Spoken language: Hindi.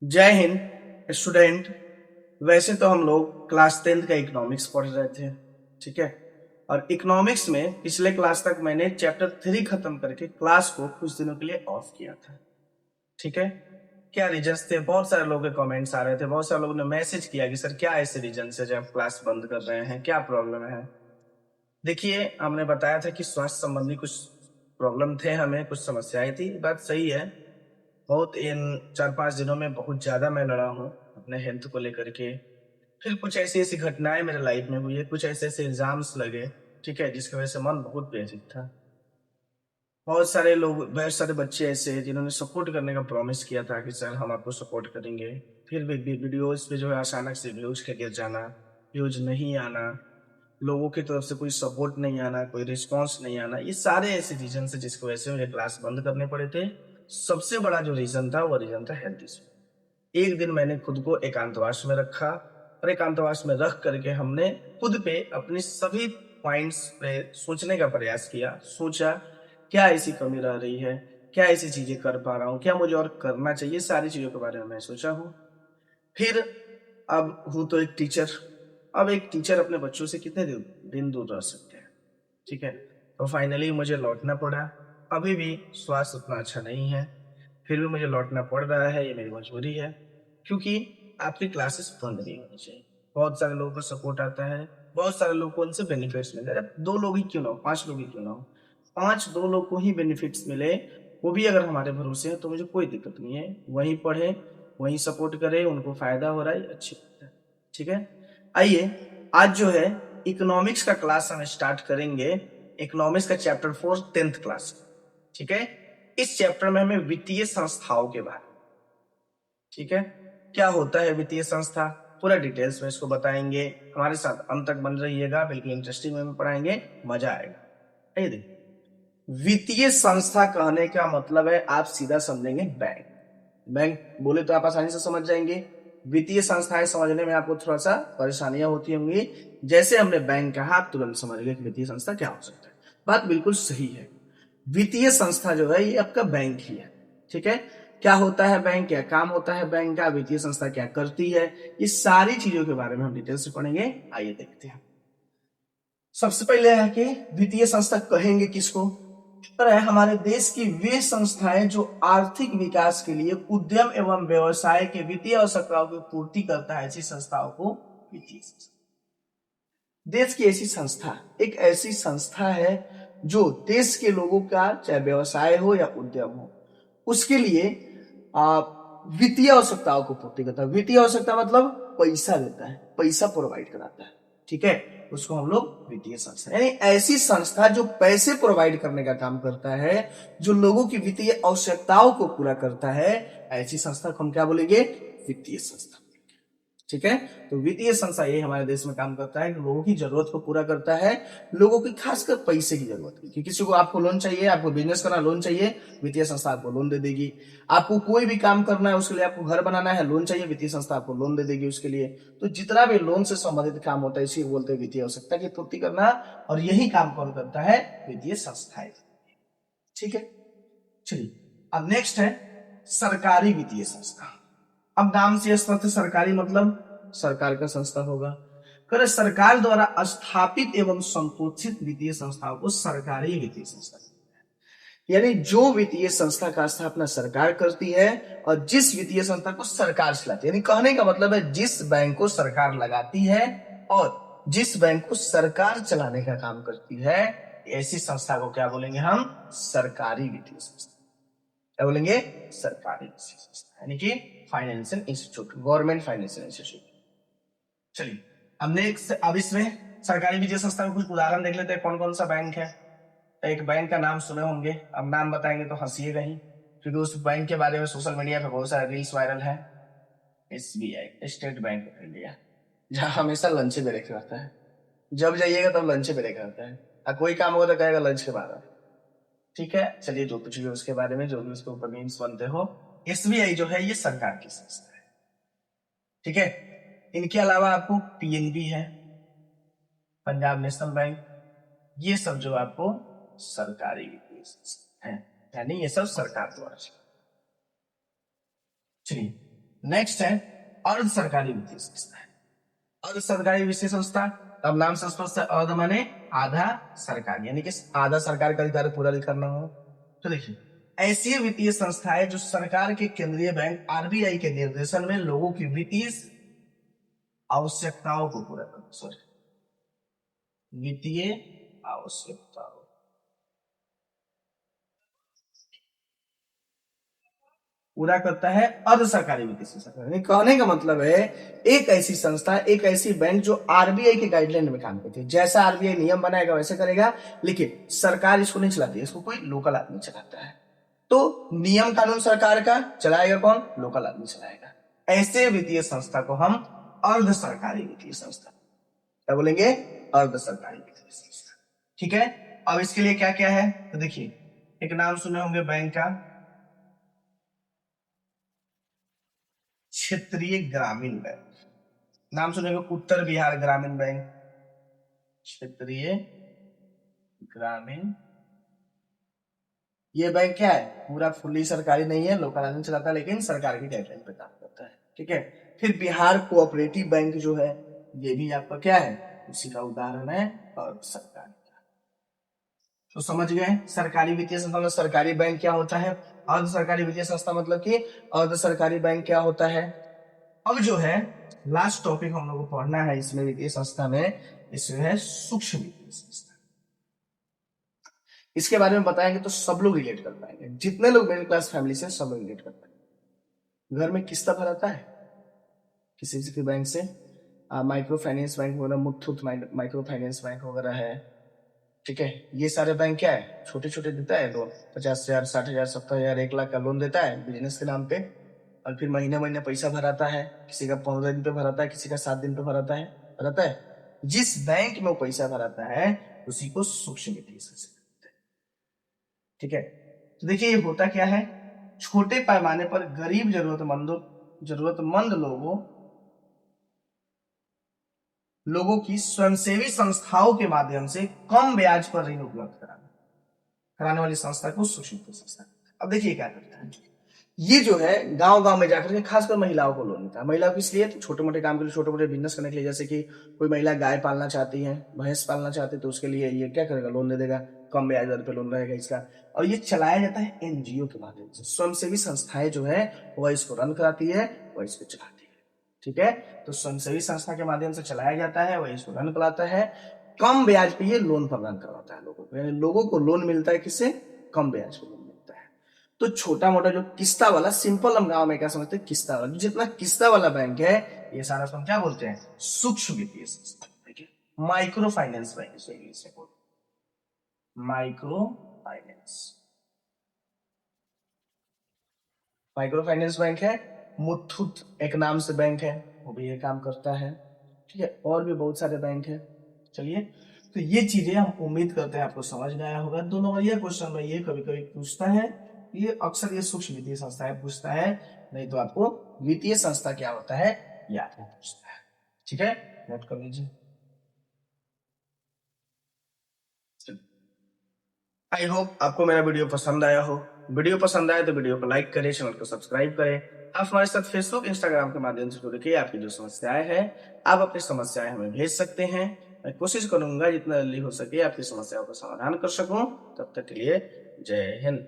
जय हिंद स्टूडेंट। वैसे तो हम लोग क्लास 10th का इकोनॉमिक्स पढ़ रहे थे, ठीक है। और इकोनॉमिक्स में पिछले क्लास तक मैंने चैप्टर 3 खत्म करके क्लास को कुछ दिनों के लिए ऑफ किया था, ठीक है। क्या रीजंस थे? बहुत सारे लोगों के कमेंट्स आ रहे थे, बहुत सारे लोगों ने मैसेज किया कि सर क्या ऐसे रीजंस है जब आप क्लास बंद कर रहे हैं, क्या प्रॉब्लम है। देखिए, हमने बताया था कि स्वास्थ्य संबंधी कुछ प्रॉब्लम थे, हमें कुछ समस्याएं थी, बात सही है। बहुत इन 4-5 दिनों में बहुत ज्यादा मैं लड़ा हूँ अपने हेल्थ को लेकर के। फिर कुछ ऐसी ऐसी घटनाएं मेरे लाइफ में हुई है, कुछ ऐसे ऐसे एग्जाम्स लगे, ठीक है, जिसकी वजह से मन बहुत व्यथित था। बहुत सारे लोग, बहुत सारे बच्चे ऐसे हैं जिन्होंने सपोर्ट करने का प्रॉमिस किया था कि सर हम आपको सपोर्ट करेंगे। फिर भी वीडियोस पे जो है अचानक से व्यूज का गिर जाना, व्यूज नहीं आना, लोगों की तरफ से कोई सपोर्ट नहीं आना, कोई रिस्पॉन्स नहीं आना, ये सारे ऐसे रीजन है जिसकी वजह से मुझे क्लास बंद करने पड़े थे। सबसे बड़ा जो रीजन था वो रीजन था हेल्थ इशू। एक दिन मैंने खुद को एकांतवास में रखा और एकांतवास में रख करके हमने खुद पे अपनी सभी पॉइंट्स पे सोचने का प्रयास किया। सोचा क्या ऐसी कमी रह रही है, क्या ऐसी चीजें कर पा रहा हूँ, क्या मुझे और करना चाहिए, सारी चीजों के बारे में मैं सोचा हूँ। फिर अब हूँ तो एक टीचर। अब एक टीचर अपने बच्चों से कितने दिन दूर रह सकते हैं, ठीक है। तो फाइनली मुझे लौटना पड़ा। अभी भी स्वास्थ्य उतना अच्छा नहीं है, फिर भी मुझे लौटना पड़ रहा है, ये मेरी मजबूरी है। क्योंकि आपकी क्लासेस बंद नहीं होनी चाहिए। बहुत सारे लोगों का सपोर्ट आता है, बहुत सारे लोगों को उनसे बेनिफिट्स मिल रहे हैं। 2 लोग ही क्यों ना हो, 5 लोग ही क्यों ना हो, 5 2 लोग को ही बेनिफिट्स मिले, वो भी अगर हमारे भरोसे है तो मुझे कोई दिक्कत नहीं है। वहीं पढ़े, वहीं सपोर्ट करे, उनको फायदा हो रहा है, अच्छी बात है, ठीक है। आइए आज जो है इकोनॉमिक्स का क्लास हम स्टार्ट करेंगे। इकोनॉमिक्स का चैप्टर 4 10th क्लास, ठीक है। इस चैप्टर में हमें वित्तीय संस्थाओं के बारे में, ठीक है, क्या होता है वित्तीय संस्था, पूरा डिटेल्स में इसको बताएंगे। हमारे साथ अंत तक बन रहिएगा, बिल्कुल इंटरेस्टिंग वे में पढ़ाएंगे, मजा आएगा। आइए देखिए, वित्तीय संस्था कहने का मतलब है, आप सीधा समझेंगे बैंक। बैंक बोले तो आप आसानी से समझ जाएंगे। वित्तीय संस्थाएं समझने में आपको थोड़ा सा परेशानियां होती होंगी। जैसे हमने बैंक कहा, आप तुरंत समझ गए कि वित्तीय संस्था क्या हो सकता है। बात बिल्कुल सही है। वित्तीय संस्था जो है ये आपका बैंक ही है, ठीक है। क्या होता है बैंक, क्या काम होता है बैंक का, वित्तीय संस्था क्या करती है, ये सारी चीजों के बारे में हम डिटेल से पढ़ेंगे। आइए देखते हैं। सबसे पहले है कि वित्तीय संस्था कहेंगे किसको, पर है हमारे देश की वे संस्थाएं जो आर्थिक विकास के लिए उद्यम एवं व्यवसाय के वित्तीय आवश्यकताओं की पूर्ति करता है, ऐसी संस्थाओं को वित्तीय संस्था। देश की ऐसी संस्था, एक ऐसी संस्था है जो देश के लोगों का चाहे व्यवसाय हो या उद्यम हो, उसके लिए वित्तीय आवश्यकताओं को पूर्ति करता है। वित्तीय आवश्यकता मतलब पैसा देता है, पैसा प्रोवाइड कराता है, ठीक है। उसको हम लोग वित्तीय संस्था, यानी ऐसी संस्था जो पैसे प्रोवाइड करने का काम करता है, जो लोगों की वित्तीय आवश्यकताओं को पूरा करता है, ऐसी संस्था को हम क्या बोलेंगे, वित्तीय संस्था, ठीक है। तो वित्तीय संस्था ये हमारे देश में काम करता है कि लोगों की जरूरत को पूरा करता है, लोगों की खासकर पैसे की जरूरत है कि किसी को आपको लोन चाहिए, आपको बिजनेस करना लोन चाहिए, वित्तीय संस्था आपको लोन दे देगी। आपको कोई भी काम करना है, उसके लिए आपको घर बनाना है, लोन चाहिए, वित्तीय संस्था आपको लोन दे देगी उसके लिए। तो जितना भी लोन से संबंधित काम होता है इसी को बोलते हैं वित्तीय आवश्यकता की पूर्ति करना। और यही काम कौन करता है, वित्तीय संस्थाएं, ठीक है। चलिए अब नेक्स्ट है सरकारी वित्तीय संस्था। अब नाम से स्पष्ट, सरकारी मतलब सरकार का संस्था होगा। कर सरकार द्वारा स्थापित एवं संपोषित वित्तीय संस्थाओं को सरकारी वित्तीय संस्था, यानी जो वित्तीय संस्था का स्थापना सरकार करती है और जिस वित्तीय संस्था को सरकार चलाती है, यानी कहने का मतलब है जिस बैंक को सरकार लगाती है और जिस बैंक को सरकार चलाने का काम करती है, ऐसी संस्था को क्या बोलेंगे हम, सरकारी वित्तीय संस्था। क्या बोलेंगे, सरकारी वित्तीय संस्था, यानी कि financial institute, government financial institute. चलिए अब नेक्स्ट, अब इसमें सरकारी वित्तीय संस्था में कुछ उदाहरण देख लेते हैं, कौन कौन सा बैंक है। एक बैंक का नाम सुने होंगे, अब नाम बताएंगे तो हंसीएगा ही, क्योंकि उस बैंक के बारे में सोशल मीडिया पे बहुत सारे रील्स वायरल है। SBI, state bank of India, जहाँ हमेशा लंच ब्रेक रहता है। जब जाइएगा तब लंच ब्रेक रहता है, और कोई काम होगा तो कहेगा लंच के बाद, ठीक है। चलिए जो कुछ भी उसके बारे में, जो भी उसके ऊपर मीम्स बनते हो, SBI जो है ये सरकार की संस्था है, ठीक है। इनके अलावा आपको PNB है, पंजाब नेशनल बैंक, ये सब जो आपको सरकारी वित्तीय संस्था है, यानी ये सब सरकार द्वारा। चलिए नेक्स्ट है अर्ध सरकारी वित्तीय संस्था। अर्ध सरकारी वित्तीय संस्था, अब नाम से स्पष्ट है, अर्ध माने आधा सरकार, यानी कि आधा सरकार का अधिकार पूरा करना हो। तो देखिए ऐसी वित्तीय संस्थाएं जो सरकार के केंद्रीय बैंक आरबीआई के निर्देशन में लोगों की वित्तीय आवश्यकताओं को पूरा करना, सॉरी वित्तीय आवश्यकताओं पूरा करता है अर्ध सरकारी वित्तीय संस्था। कहने का मतलब है एक ऐसी संस्था, एक ऐसी बैंक जो आरबीआई के गाइडलाइन में काम करती है। जैसा आरबीआई नियम बनाएगा वैसे करेगा, लेकिन सरकार इसको नहीं चलाती है, इसको कोई लोकल आदमी चलाता है। तो नियम कानून सरकार का चलाएगा कौन? लोकल आदमी चलाएगा। ऐसे वित्तीय संस्था को हम अर्ध सरकारी वित्तीय संस्था क्या बोलेंगे? अर्ध सरकारी वित्तीय संस्था। ठीक है, अब इसके लिए क्या क्या है तो देखिए, एक नाम सुने होंगे बैंक का, क्षेत्रीय ग्रामीण बैंक। नाम सुनेंगे उत्तर बिहार ग्रामीण बैंक, क्षेत्रीय ग्रामीण। ये बैंक क्या है? पूरा फुल्ली सरकारी नहीं है, लोकल आदमी चलाता है, लेकिन सरकार की गाइडलाइन पे काम करता है। ठीक है, फिर बिहार कोऑपरेटिव बैंक जो है, ये भी आपका क्या है? उसी का उदाहरण है और सरकारी का। तो समझ गए सरकारी वित्तीय संस्था में सरकारी बैंक क्या होता है, अर्ध सरकारी वित्तीय संस्था मतलब कि अर्ध सरकारी बैंक क्या होता है। अब जो है लास्ट टॉपिक हम लोग को पढ़ना है इसमें वित्तीय संस्था में, इसमें है सूक्ष्म वित्तीय संस्था। इसके बारे में बताएंगे तो सब लोग रिलेट कर पाएंगे, जितने लोग मिडिल क्लास फैमिली से सब लोग रिलेट कर पाएंगे। घर में किस्ता भराता है किसी भी बैंक से, माइक्रो फाइनेंस बैंक वगैरह, मुथूट माइक्रो फाइनेंस बैंक वगैरह है। ठीक है, ये सारे बैंक क्या है? छोटे छोटे देता है लोन, 50,000, 60,000, 70,000, 1 लाख का लोन देता है बिजनेस के नाम पे, और फिर महीने महीने पैसा भराता है। किसी का 15 दिन पे भराता है, किसी का 7 दिन पे भराता है। जिस बैंक में वो पैसा भराता है उसी को सूक्ष्म वित्तीय संस्था कहते हैं। ठीक है, तो देखिए ये होता क्या है, छोटे पैमाने पर गरीब जरूरतमंद लोगों की स्वयंसेवी संस्थाओं के माध्यम से कम ब्याज पर ऋण उपलब्ध कराने वाली संस्था को सूक्ष्म वित्तीय संस्था। अब देखिए क्या करता है, ये जो है गांव गांव में जाकर के खासकर महिलाओं को लोन देता है। महिलाओं को इसलिए तो छोटे मोटे काम के लिए, छोटे मोटे बिजनेस करने के लिए, जैसे कि कोई महिला गाय पालना चाहती है, भैंस पालना चाहती है, तो उसके लिए ये क्या करेगा? लोन दे देगा, कम ब्याज दर पे लोन रहेगा इसका। और ये चलाया जाता है एनजीओ के माध्यम से। स्वयंसेवी संस्थाएं जो है वह इसको रन कराती है, वह इसको चलाती है। ठीक है, तो स्वयंसेवी संस्था के माध्यम से चलाया जाता है, वह इसको रन कराता है, कम ब्याज पे ये लोन प्रदान करवाता है लोगों को, यानी लोगों को लोन मिलता है किससे? कम ब्याज पे लोन मिलता है। तो छोटा मोटा जो किस्ता वाला, सिंपल हम गांव में क्या समझते हैं, किस्ता वाला, जितना किस्ता वाला बैंक है ये सारा हम क्या बोलते हैं? सूक्ष्म वित्तीय संस्था। माइक्रो फाइनेंस बैंक इसे इंग्लिश में बोलते हैं, माइक्रो फाइनेंस बैंक है। मुथूट एक नाम से बैंक है, वो भी ये काम करता है। ठीक है, और भी बहुत सारे बैंक है। चलिए, तो ये चीजें हम उम्मीद करते हैं आपको समझ में आया होगा। 2 नंबरिया क्वेश्चन में ये कभी कभी पूछता है, ये अक्सर ये सूक्ष्म वित्तीय संस्था है पूछता है, नहीं तो आपको वित्तीय संस्था क्या होता है याद नहीं पूछता है। ठीक है, नोट कर लीजिए। आई होप आपको मेरा वीडियो पसंद आया हो। वीडियो पसंद आए तो वीडियो को लाइक करें, चैनल को सब्सक्राइब करें। आप हमारे साथ फेसबुक इंस्टाग्राम के माध्यम से जुड़ के आपकी जो समस्याएं हैं, आप अपनी समस्याएं हमें भेज सकते हैं। मैं कोशिश करूंगा जितना जल्दी हो सके आपकी समस्याओं का समाधान कर सकूं। तब तक के लिए जय हिंद।